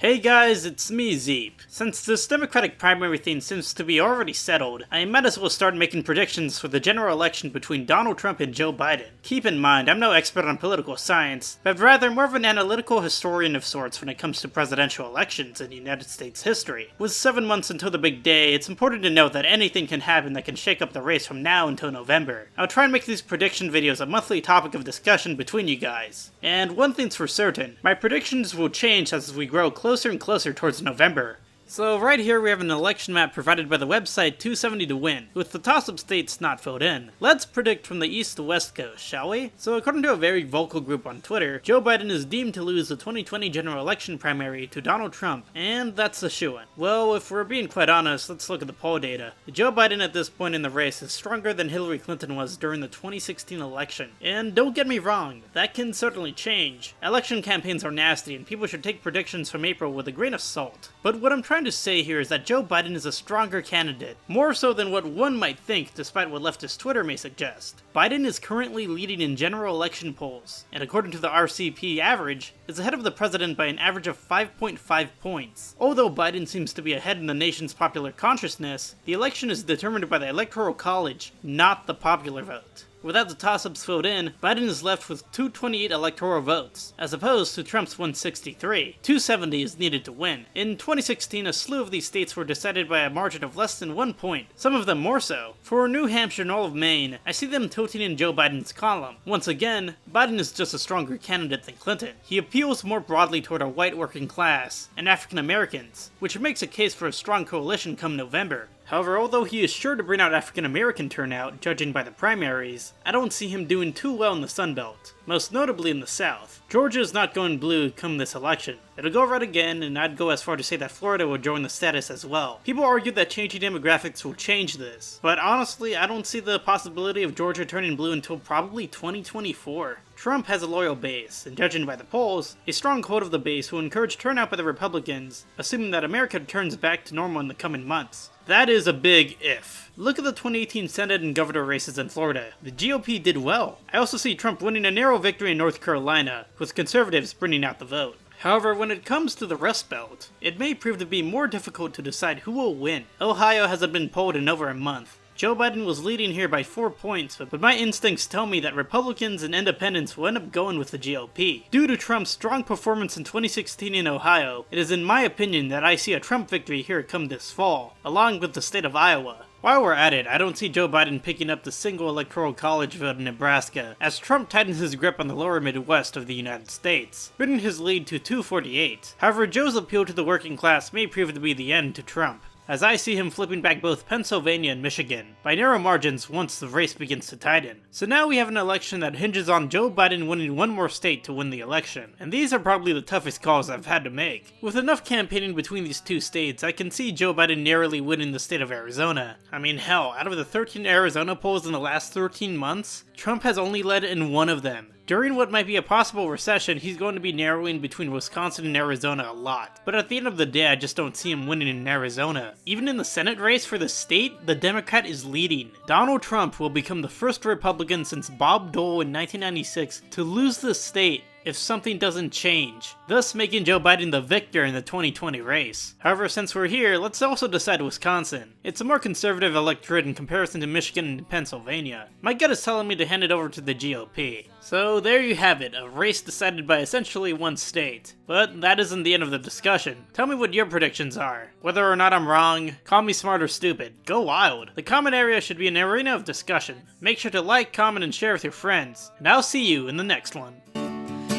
Hey guys, it's me, Zeep. Since this Democratic primary thing seems to be already settled, I might as well start making predictions for the general election between Donald Trump and Joe Biden. Keep in mind, I'm no expert on political science, but rather more of an analytical historian of sorts when it comes to presidential elections in United States history. With 7 months until the big day, it's important to note that anything can happen that can shake up the race from now until November. I'll try and make these prediction videos a monthly topic of discussion between you guys. And one thing's for certain, my predictions will change as we grow closer and closer towards November. So right here we have an election map provided by the website 270 to Win, with the toss-up states not filled in. Let's predict from the east to west coast, shall we? So according to a very vocal group on Twitter, Joe Biden is deemed to lose the 2020 general election primary to Donald Trump, and that's a shoo-in. Well, if we're being quite honest, let's look at the poll data. Joe Biden at this point in the race is stronger than Hillary Clinton was during the 2016 election. And don't get me wrong, that can certainly change. Election campaigns are nasty and people should take predictions from April with a grain of salt. But what I'm trying to say here is that Joe Biden is a stronger candidate, more so than what one might think despite what leftist Twitter may suggest. Biden is currently leading in general election polls, and according to the RCP average, is ahead of the president by an average of 5.5 points. Although Biden seems to be ahead in the nation's popular consciousness, the election is determined by the Electoral College, not the popular vote. Without the toss-ups filled in, Biden is left with 228 electoral votes, as opposed to Trump's 163. 270 is needed to win. In 2016, a slew of these states were decided by a margin of less than 1 point, some of them more so. For New Hampshire and all of Maine, I see them tilting in Joe Biden's column. Once again, Biden is just a stronger candidate than Clinton. He appeals more broadly toward our white working class and African Americans, which makes a case for a strong coalition come November. However, although he is sure to bring out African American turnout, judging by the primaries, I don't see him doing too well in the Sun Belt, most notably in the South. Georgia is not going blue come this election. It'll go red again, and I'd go as far to say that Florida will join the status as well. People argue that changing demographics will change this, but honestly, I don't see the possibility of Georgia turning blue until probably 2024. Trump has a loyal base, and judging by the polls, a strong hold of the base will encourage turnout by the Republicans, assuming that America turns back to normal in the coming months. That is a big if. Look at the 2018 Senate and governor races in Florida. The GOP did well. I also see Trump winning a narrow victory in North Carolina, with conservatives bringing out the vote. However, when it comes to the Rust Belt, it may prove to be more difficult to decide who will win. Ohio hasn't been polled in over a month. Joe Biden was leading here by 4 points, but my instincts tell me that Republicans and independents will end up going with the GOP. Due to Trump's strong performance in 2016 in Ohio, it is in my opinion that I see a Trump victory here come this fall, along with the state of Iowa. While we're at it, I don't see Joe Biden picking up the single electoral college vote in Nebraska, as Trump tightens his grip on the lower Midwest of the United States, bringing his lead to 248. However, Joe's appeal to the working class may prove to be the end to Trump, as I see him flipping back both Pennsylvania and Michigan, by narrow margins once the race begins to tighten. So now we have an election that hinges on Joe Biden winning one more state to win the election, and these are probably the toughest calls I've had to make. With enough campaigning between these two states, I can see Joe Biden narrowly winning the state of Arizona. I mean hell, out of the 13 Arizona polls in the last 13 months, Trump has only led in one of them. During what might be a possible recession, he's going to be narrowing between Wisconsin and Arizona a lot. But at the end of the day, I just don't see him winning in Arizona. Even in the Senate race for the state, the Democrat is leading. Donald Trump will become the first Republican since Bob Dole in 1996 to lose the state if something doesn't change, thus making Joe Biden the victor in the 2020 race. However, since we're here, let's also decide Wisconsin. It's a more conservative electorate in comparison to Michigan and Pennsylvania. My gut is telling me to hand it over to the GOP. So there you have it, a race decided by essentially one state. But that isn't the end of the discussion. Tell me what your predictions are. Whether or not I'm wrong, call me smart or stupid, go wild. The comment area should be an arena of discussion. Make sure to like, comment, and share with your friends. And I'll see you in the next one.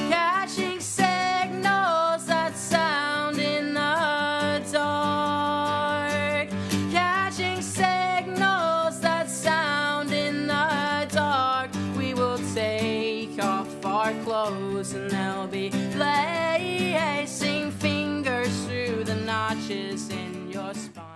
Catching signals that sound in the dark. Catching signals that sound in the dark. We will take off our clothes and they'll be placing fingers through the notches in your spine.